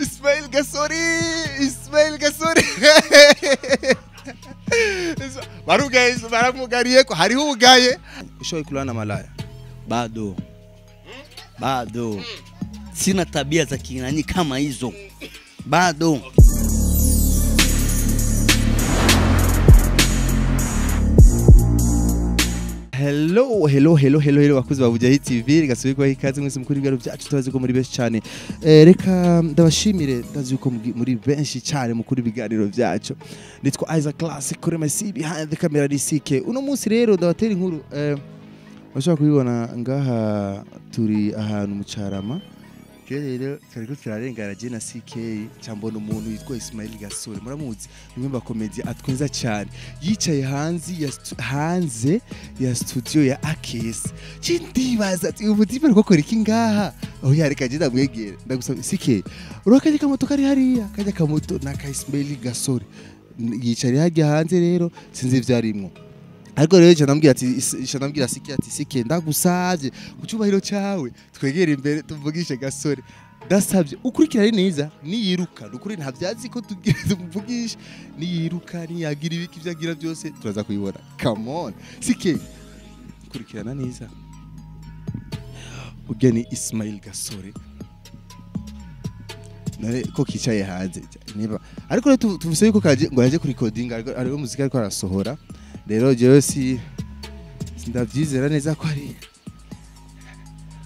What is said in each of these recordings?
Ismail Gasori, Ismail Gasori. Barugaye, baramugariye ko hariho ugaye. Ushoye kulana malaya. Bado. Sina tabia za kinani kama hizo. Bado. Hello bakuzi ba Bujahi TV gasubirwa ikaze mwese mukuri bwaro byacu tubaze ko muri benshi cyane reka ndabashimire ndazi ko muri benshi cyane mukuri biganiro byacu nitwa Isaac Classic kuri masi behind the camera disike uno munsi rero ndabatera inkuru bashaka kubibona ngaha turi ahantu mu Carama rero kariko kirarengara je na CK cyambona umuntu yitwa Ismail Gasori muramuzi nimwe ba comedy atwenza cyane yicaye hanze ya studio ya Akes cindibaza ati ubutipe rukokora iki ngaha aho yareka je ndamwegera ndagusaba CK urakaje kamoto kari hariya kaje kamoto na ka Ismail Gasori yicaye hajya hanze rero sinzi ivyarimwo ariko rero cyane nambwira CK ati CK ndagusavye kucubahiro cyawe twegera imbere tuvugishe Gasore dasabye ukurikira neza niyiruka ukuri nta byazi ko tuvugisha niyiruka niyagira ibiki byagira byose turaza kuyibona come on CK ukurikirana neza ugeni Ismail Gasore nare ko kicaye hanze niba ariko rero tuvuse yuko kaje ngo yaje kuri recording ariko muzika ariko arasohora rero jewe sindavyizera neza ko ari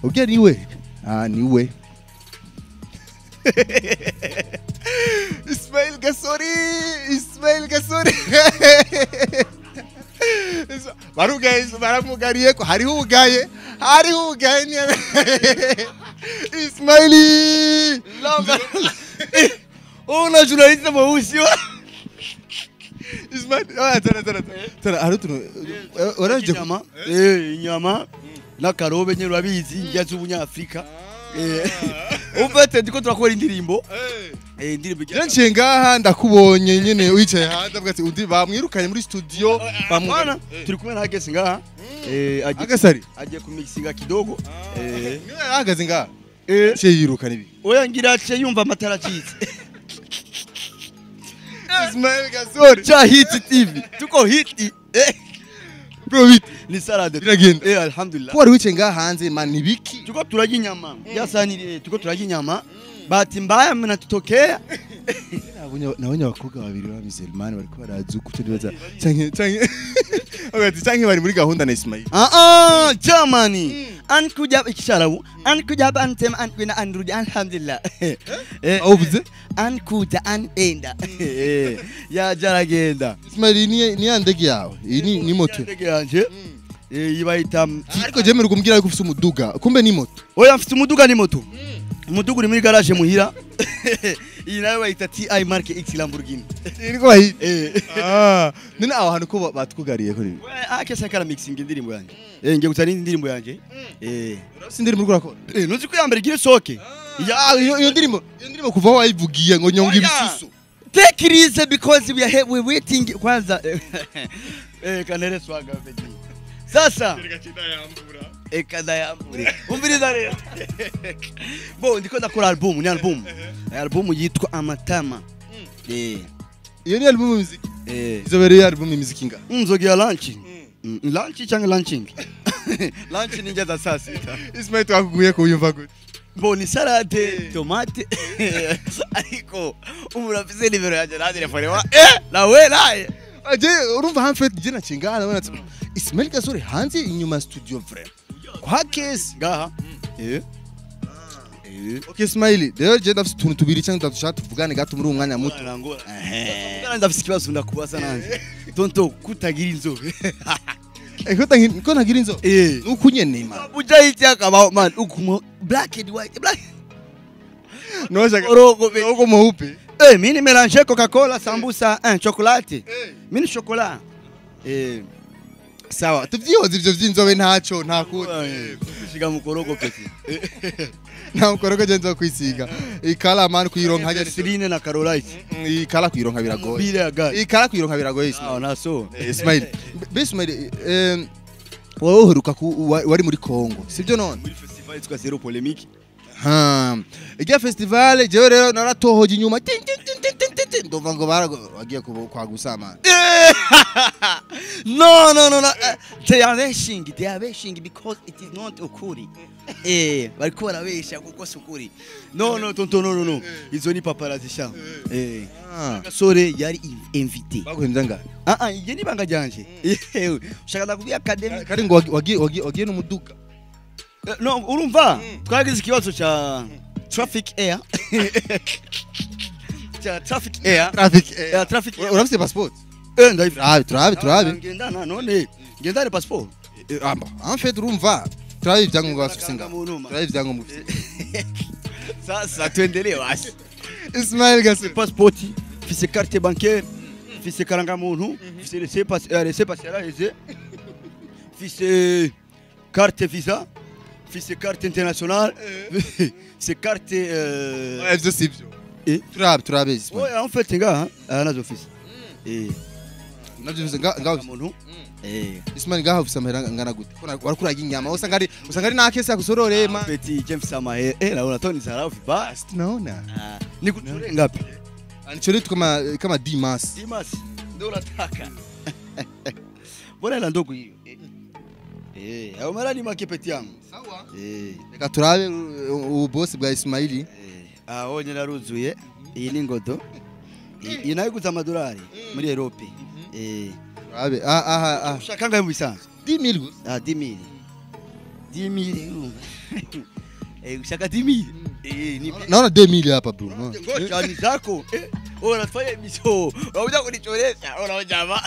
ubye niwe niwe Ismail Gasori baramugariye ko hariho ugaye ni Ismaili Una journaliste mweusi wa Ismail tara harutu oraje nyama inyama na karobe nyero abizi njya z'ubunyafrika ufate ndiko turakora indirimbo indirimbo nje ngaha ndakubonye nyene wicaye hanze bwati undi bamwirukanye muri studio bamwana turi kumwe na Agesi ngaha Agasari agiye kumixiga kidogo niwe ahagaze ngaha cye yirukana ibi oya ngira cye yumva amatara citse Ismail Gasori cha hit TV tuko hit bro hit ni salade biragenda alhamdulillah ko wari wicaye ngaha hanze man nibiki tuko turajya inyama yasanire tuko turajya inyama bahati mbaya mnatutokea nabonye abakobwa babiri ba Miselman bariko baraza uko tubaza canke bari muri gahunda na Ismail Germany ankuja ikisharabu ankuja bantem ankwina andrudi alhamdulillah uvuze ankuja anenda ya jaragenda Ismail ni andege yawe ni moto ndege yanje yibayita ariko je mere kumbwira ko ufite umuduga kumbe ni moto oya mfite umuduga ni moto umuduga uri muri garage muhira iyi nayo bayita TI Mark X Lamborghini niko bayi none aho hantu ko batukugariye kuri akese kara mixing indirimbo yanje ngiye gutana indirimbo yanje sindirimbo urakora nuzi ko yambere gire soke iyo ndirimbo kuva wayivugiye ngo nyonga ibisusu take it easy because we waiting kwanza kanere swaga beji sasa ekada yambura umviriza rero bo ndiko ndakora album yitwa Amatama iyo ni album muziki izobereye album muziki nga nzogiya launching cyangwa launching ni njya sasa Ismail twakuguye ko uyumva gute bo ni salade tomate ariko umurafise nimero yaje na telefone wa nawe naye aje urumva hamfet je na cingana nabona Ismail Gasori hanze inyuma studio frame kwa Akes ngaha okay Ismail rero je ndafite tuntu tubiri cyangwa ndashaka tuvugane gato muri umwanya muto ndafite ikibazo ndakubaza nanje tonto kutagira inzobe ko ntagira inzobe nuko nyene man Bujahi cyakaba man ukumo black and white black no shaka mweupe mimi mélange Coca-Cola sambusa chocolate mimi chocolat sawa tuvyihoze ivyo vy'inzobe ntaco ntakuti shiga mukorogo peti nta mukorogo je nzo kwisiga ikala man kuyironka haje Celine na Carolite ikala kuyironka biragoye bire agaye ikala kuyironka biragoye naso Ismail Ismail wowe uheruka wari muri Kongo sivyo none muri festival yitwa Zero Polemique Ijya festival jewe rero naratohoje inyuma ndumva ngo bagiye kwa gusama. No. They are wishing because it is not ukuri. Bariko barabesha kuko sukuri. No, tonto no. Izo ni paparazzi sha. Gasore yari invité. Baguhembye ngana. Iye ni banga ryanje. Ushaka ndakubiya academy. Kari ngo wagiye n'umuduga. No, urumva twagize ikibazo cha traffic air. Traffic air. Urafite passport? Turabe. Ngendana none. Ngendane passport. En fait urumva turabe ibyangombwa bafite nga. Turabe ibyangombwa bafite. Sasa tuendelee wasi. Ismail Gasore Passport, fise carte bancaire, fise karangamuntu, fise laissez passer là, fise carte visa, fise carte internationale, fise carte Ibyo sibyo. Turabe Ismail. Ouais, en fait nga nazo fise. Nabyo bivuze ngaho Umuntu Ismail ngaho ufise amahera ngana gute? Warakuraga inyama usanga ari na kesi yakusororeye ma. Petit James Samahe naona Tony Sarau vipa. Naona. Nikuchore ngapi? Anichore tu kama Dimas. Dimas ndio unataka. Bora la ndogo hiyo. Au mara ni makipeti yangu. Sawa. Reka turabe ubosi bwa Ismaili. Onye naruzuye. Iyi ni ngodo. Iyi nayo guza amadolari muri Europe. Turabe. Ushaka ngayo bisanzwe. 10,000 gusa. 10,000. 10,000. Ushaka 10,000. Naona 2,000 hapa bro. Ngoja ni zako. Unafanya miso. Unakuja kunichoresha. Unaojama.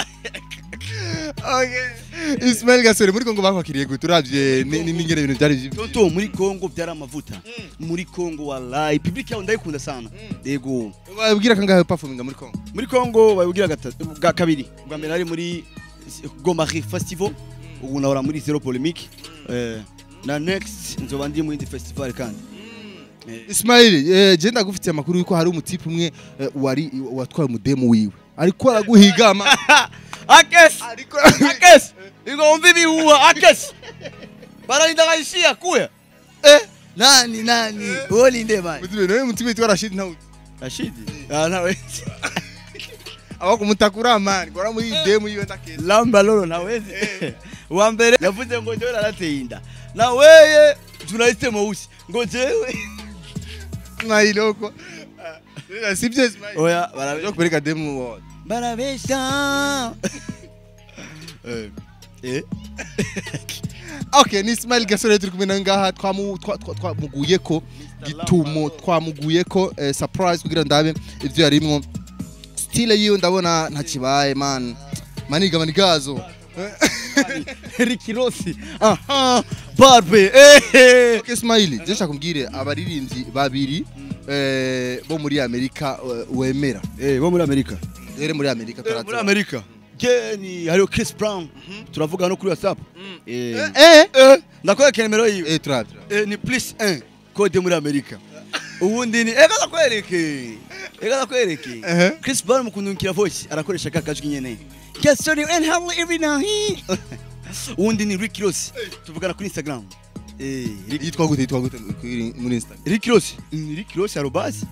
Okay. Ismail Gasore muri Kongo bakwakiriye gute uravye n'ingere ibintu byari byo. Tonto muri Kongo byari amavuta. Muri Kongo wallahi public yaho ndayikunda sana. Yego. Babwira kangahe performing muri Kongo? Muri Kongo babwira kabiri. Bwa mbere ari muri Goma Festival. Ubu nahora muri Zero Polemique. Na next nzoba ndi mu festival kandi. Ismail je ndagufitiye amakuru yuko hari umutipe umwe watwaye umudemu wiwe ariko araguhigama. Akes igombi bihuwa Akes bararinda gaishia kuya nani woli ndebani nawe mutipe witwa Rashid nawe Rashid nawe abako mutakura man gora muri demu yiwe ndakeza lamba lolo nawezi wa mbere yavuze ngo jewe narateinda na weye journaliste mweusi ngo jewe Mailoko sibye Ismail oya barabyo kubereka demu wote barabesha Okay, ni Ismail Gasore turi kumena ngaha twamuguye ko gitumo twamuguye ko surprise kugira ndabe ivyo yarimwo style yiyo ndabona ntakibaye man manigazo Ricky Rossi Barbe Okay Ismail je shakumbwire abaririmbyi babiri bo muri Amerika wemera bo muri Amerika muri Amerika turaza muri Amerika Geni hariyo Chris Brown turavuga no kuri WhatsApp ndakwereka nimero yiwe turabira ni +1 code muri Amerika ubundi ni nakwereke Chris Brown mukundukira voice arakoresha kakajwi nyene Gasore and how every night ubundi ni Ricky Ross tuvugana kuri Instagram yitwa gute muri Instagram Ricky Ross arobase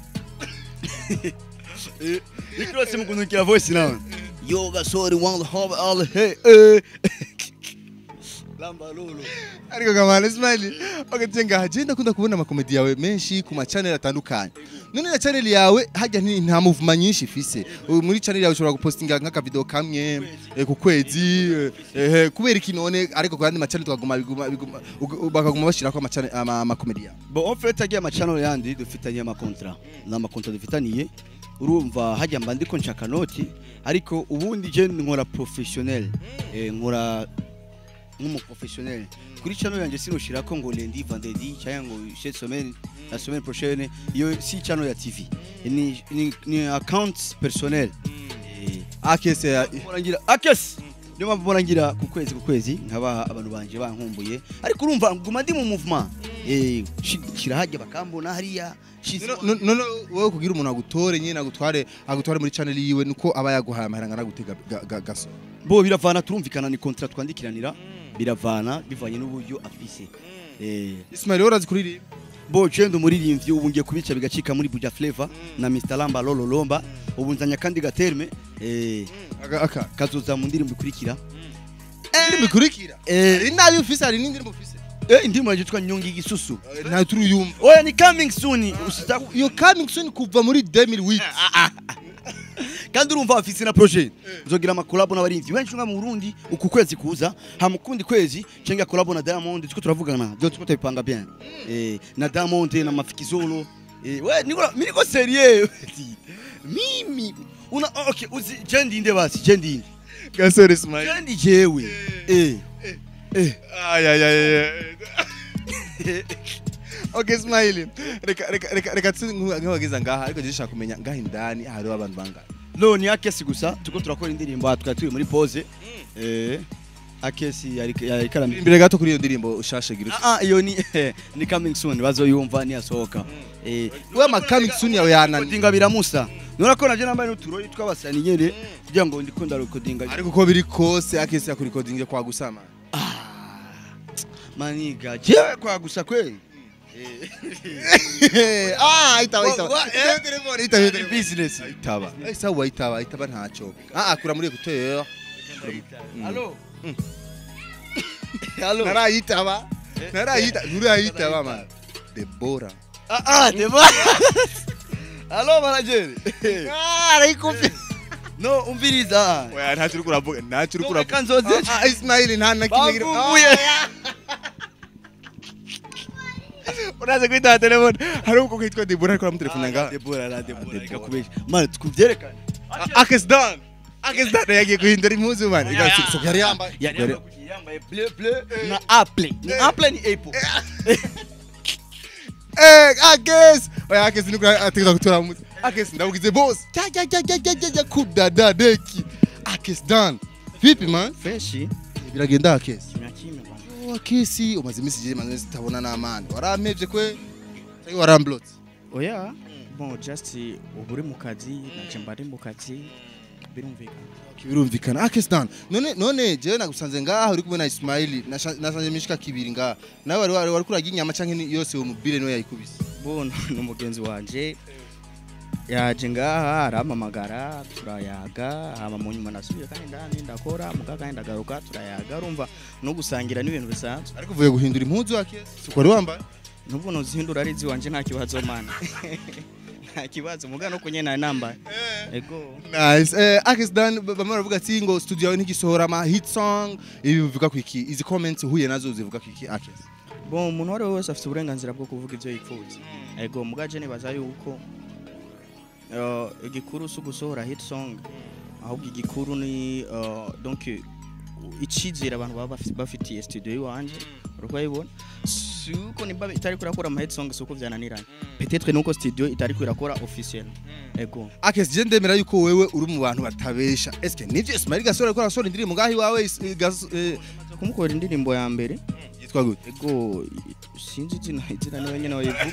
Ricky Ross mukundukira voice nawe yo Gasore one home all hey lamba lolo ariko kamana Ismail ogatenga hagenda kunda kubona amakomedi yawe menshi ku ma channel atandukanye none na channel yawe hajya nta movement nyinshi ifise muri channel yawe ushobora gupostinga nk'aka video kamwe ku kwezi kubera iki none ariko kandi ma channel twaguma bakaguma bashirako ama channel amakomedi yawe bo en fait agiye ama channel yandi dufitanye ama contrat dufitaniye urumva hajya mba ndiko nshaka noti ariko ubundi je nkora professionnel nkora professionnel kuri channel yanje sinoshirako ngo lundi vendredi cyangwa ngo cette semaine la semaine prochaine yo si channel ya TV ni account personnel akese niyo mborangira ku kwezi nkaba abantu banje bankumbuye ariko urumva nguma ndi mu movement shirahajya bakambona hariya none wowe kugira umuntu agutore nyine agutware muri channel yiwe nuko aba yaguhaye amahanga gutega gaso bo biravana turumvikana ni contract twandikiranira biravana bivanye n'uburyo afise Ismail urazi kuririmba bo je ndo muririmbyi ubu ngiye kubica bigacika muri Buja Flavor na Mr Lamba Lolo Lomba ubu nzanya kandi gaterme aka kazoza mu ndirimbo ikurikira indirimbo ikurikira ari nayo ufise ari n'indirimbo ufise indirimbo yitwa Nyongi Gisusu nta turu yumva oya ni coming soon yo coming soon kuva muri 2008 kandi urumva afise na projet uzogira ama collab n'abarimvyi benshi nga mu Burundi uku kwezi kuza hamukundi kwezi cenga collab na Diamond tuko turavugana byo tuko tubipanga bien na Diamond na Mafikizolo we niko serieux mimi una okay uzi jendi inde basi jendi gasore smile jendi jewe okay smile reka nk'abageza ngaha ariko gishaka kumenya ngaha indani hari abantu banga no ni akesi gusa tuko turakora indirimbo tukatuye muri pause akesi yari karambye imbere gato kuri iyo ndirimbo ushashe gira iyo ni coming soon bazoyumva ni asohoka we ama coming soon yawe yanani kodinga biramusa nora ko naje nambaye n'uturo twabasani nyene kugira ngo ndikunda recordinga ariko ko biri kose akesi yakuri recording kwa gusama maniga jewe kwa gusa kweli itaba business itaba sawa itaba ntacho akura muri écouteur allo narayitaba nurayitaba man Deborah Deborah allo manager arayikopye no umviriza oya ntacyo uri kuravuga kanzoze Ismail nta nakimwe uraze kwita telefone hari uko kwitwa Deborah ariko mu telefone nga Deborah ikakubesha man tukuvyerekana Akes done yagiye guhindura impuzu man igasuka yari yambaye bleu na apple ni apple ni apple Akes oya Akes ni ategeka gutora mu Akes ndabugize boss kudada deki Akes done vipi man fresh biragenda Akes nakime Akesi umaze imisi je manzi tabona namana warampevye kwe cyangwa waramblot oya bon just uburi mu kazi naje mbari mu kazi birumvikana Akes done none je nagusanze ngaha uri kumwe na Ismail nasanze mishika kibiri ngaha nawe wari kuraga inyama canke yose wo mubile no yayikubise bon n'umugenzi wanje yaje ngaha aramamagara turayaga hama mu nyuma nasubiye kandi ndani ndakora mugaga ndagaruka turayaga urumva no gusangira n'ibintu bisanzwe ariko uvuye guhindura impuzu Akes uko ari wambaye nubwo no zihindura ari ziwanje nta kibazo mana nta kibazo muga no kunyena namba ego nice Akes done bamwe baravuga ati ngo studio yawe ntigisohora ama hit song ibi bivuga kwiki izi comments huye nazo zivuga kwiki Akes bon umuntu wari wese afite uburenganzira bwo kuvuga ivyo yifuza ego muga je nibaza yuko igikuru su gusohora hit song ahubwo igikuru ni donc icizera abantu baba bafitiye studio yiwanje urukayibona suko nimba itari kurakora ama hit song suko vyananiranye peut-être nuko studio itari kurakora officiel ego Akes je ndemera yuko wewe uri mu bantu batabesha eske nivyo Ismail gasore ko rasora indirimbo ngahi wawe kumukora indirimbo ya mbere yitwa gute ego sinzi izina niwe nyene wayivuga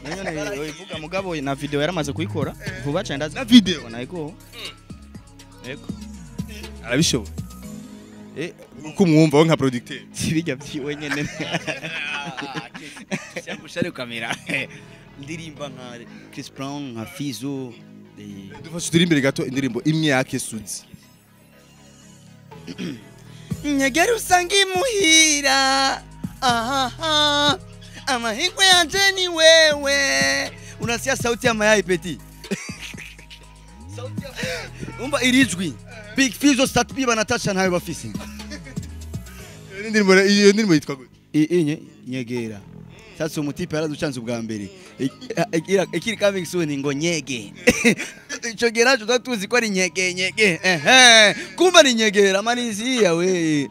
nanyone wayivuga mugabo na video yaramaze kuyikora vuba cyane ndazi na video na ego arabishobora uko mwumva nka producteur sibijya byiwe nyene Shakushare kamera ndirimba nka Chris Brown nka Fizo dufashe turi imbere gato indirimbo imwe yake Suzi nyegera usanga imuhira amahirwe yanje ni wewe unasikia sauti ya mayai peti sauti ya umba irijwi Big Fizo Statbi banatasha ntayo bafise iyo ndirimbo yitwa gute nyegera sasa umutipe yaraducanze ubwa mbere ikiri coming soon ngo nyege ico geracho tatuzi ko ari nyege kumba ni nyegera manizia we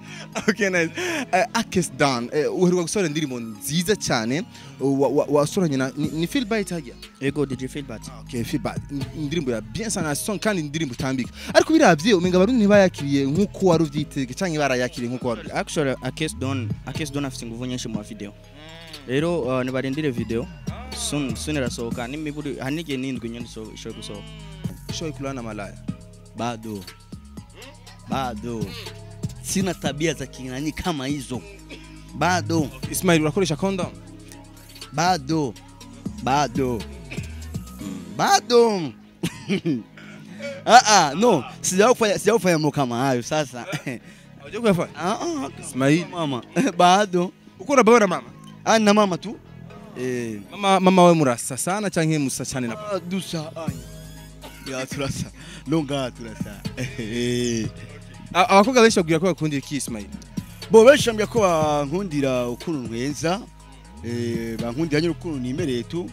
okay nice Akes done uheruka gusora indirimbo nziza cyane wasoranye na ni Feel Bite hajya ego DJ Feel Bite okay Feel Bite indirimbo ya bien sana song kandi indirimbo tambika ariko biravye umenga barundi ntibayakiriye nkuko wari uvyitege canke barayakiriye nkuko wari actually Akes done afite nguvu nyinshi mu video rero nibarindire video soon irasohoka n'imiburi hanige nindwi nyine ishoye gusohoka ishoye kulana malaya bado sina tabia za kinani kama hizo bado Ismail urakoresha condom bado no sijafanya mambo kama hayo sasa. Unajua kuyafanya? Ismail. Mama bado Uko na baba na mama? na mama tu Mama we murasa sana canke musa cyane na papa? dusa ya turasa longa turasa Abakobwa benshi babwira ko bakundira iki Ismail? bo benshi mbya ko bankundira ukuntu nkwenza bankundira nyine ukuntu nimereye tu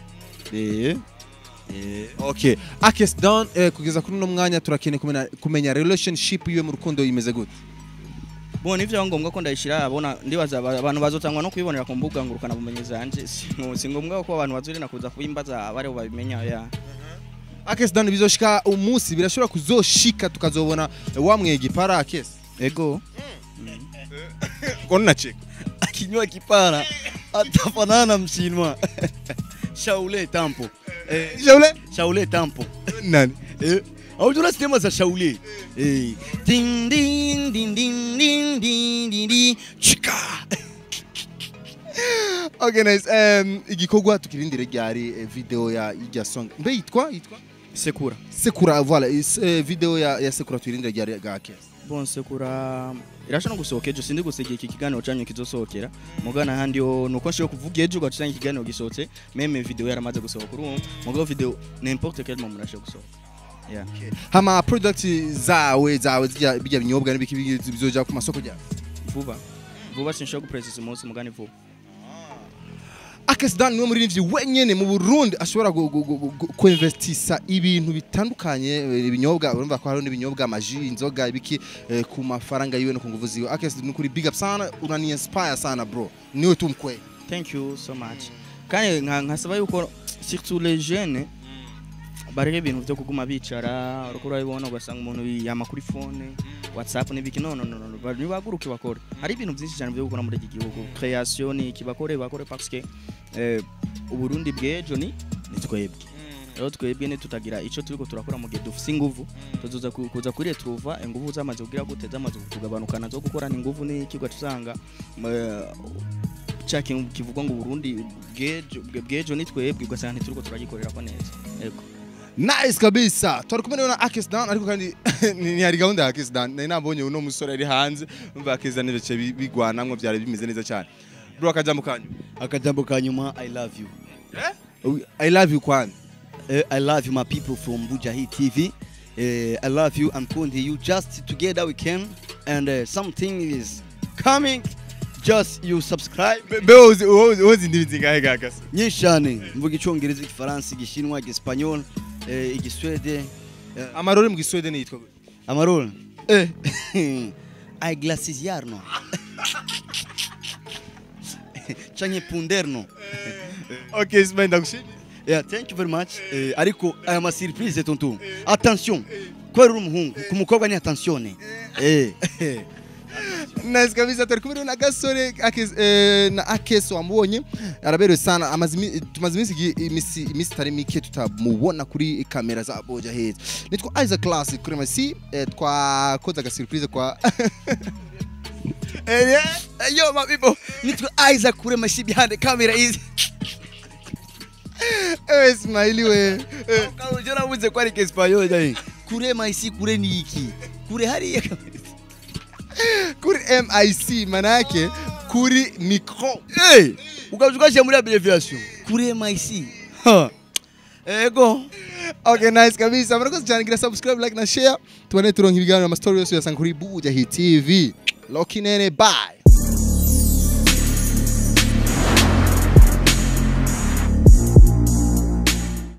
Okay. Akes Don kugeza kuri no mwanya turakene kumenya relationship yiwe mu rukundo yimeze gute? Bon ivyo ngombwa ko ndayishira abona ndibaza abantu bazotangwa no kwibonera ku mbuga ngurukana bumenyi zanje si ngombwa ko abantu bazurina kuza kubimbaza bare babimenya ya. Akes Don bizoshika umunsi birashobora kuzoshika tukazobona wamwege para Akes. Ego. Konna cheka. Akinywa kipara atafanana mshinwa. Shaule Tampo. Shaule Tampo. Nani? Au tuna sinema za Shaule. Ding ding ding ding ding ding ding ding. Chika. Okay nice. Igikorwa tukirindire ryari video ya ijya song. Mbe yitwa? Sekura voilà. Video ya Sekura turindire ryari ga Akes. Bon Sekura irashano gusohoka ejo sindi gusegera iki kiganiro cyanyu kizosohokera mugana handi yo nuko nshobora kuvuga ejo gacanye ikiganiro gisohotse meme video yaramaze gusohoka urumva mugabo video n'importe quel moment murashe gusohoka. Yeah. Okay. Hama product zawe bijya binyobwa n'ibiki bizoja ku masoko rya. Vuba sinshaka guprocess umunsi mugani vuba. Akes Don niwe muririmbyi wenyene mu Burundi ashobora kuinvestisa ibintu bitandukanye ibinyobwa urumva ko hari n'ibinyobwa amaji inzoga ibiki ku mafaranga yiwe no ku nguvu ziwe. Akes nukuri big up sana unani inspire sana bro niwe tumkwe. Thank you so much. Kandi nkasaba yuko surtout les jeunes bareke ibintu byo kuguma bicara urukura ibona ugasanga umuntu yama kuri phone WhatsApp n'ibiki no baguruke bakora. Hari ibintu byinshi cyane byo gukora muri iki gihugu création kibakore parce que Uburundi bw'ejo ni twebwe. Rero twebwe ne tutagira ico turiko turakora mu gihe dufise inguvu tuzoza kuza kuri retrouva inguvu zamaze kugira gute zamaze kugabanukana zo gukorana inguvu n'ikigwa tusanga chaki kivugwa ngo Burundi bw'ejo ni twebwe ugasanga ntituriko turagikorera ko neza. Yego. Nice kabisa. Twari kumwe na Akes Don ariko kandi ni hari gahunda ya Akes Don. Nabonye uno musore ari hanze umva Akes Don bice bigwanamwe byari bimeze neza cyane. Bro akajambo kanyuma I love you. I love you kwan. I love you my people from Bujahid TV. I love you. I'm calling you just together we can and something is coming. Just you subscribe. Ozi ndibizi ngahe gakas. Nyishane mvuga icyongereza igifaransa igishinwa igispanyol igiswede amarore mu giswede ni yitwa amarore ai glaciarno Chanye punderno. Okay, Ismail ndagushimye. Yeah, thank you very much. Ariko aya ma surprise tonton. Attention. Kwera umuhungu kumukobwa ni attention. Nice kabisa turi kumwe na gasore na Akes wamubonye araberewe sana tumaze imisi tari mike tutamubona kuri kamera za Bujahid. Nitwa Isaac Classic kuri masi twakoza ga surprise kwa yo my people nitwa Isaac kuri masi behind the camera is Ismail we kawo jora buze kwari ke Español dai kure masi kure niki kure hariya kuri MIC manake kuri micro ukajukaje muri abbreviation kuri MIC ego okay nice kabisa murakoze cyane gira subscribe like na share tubone turonka ibiganiro ama story yose yasanga kuri Bujahid TV Loki nene bye.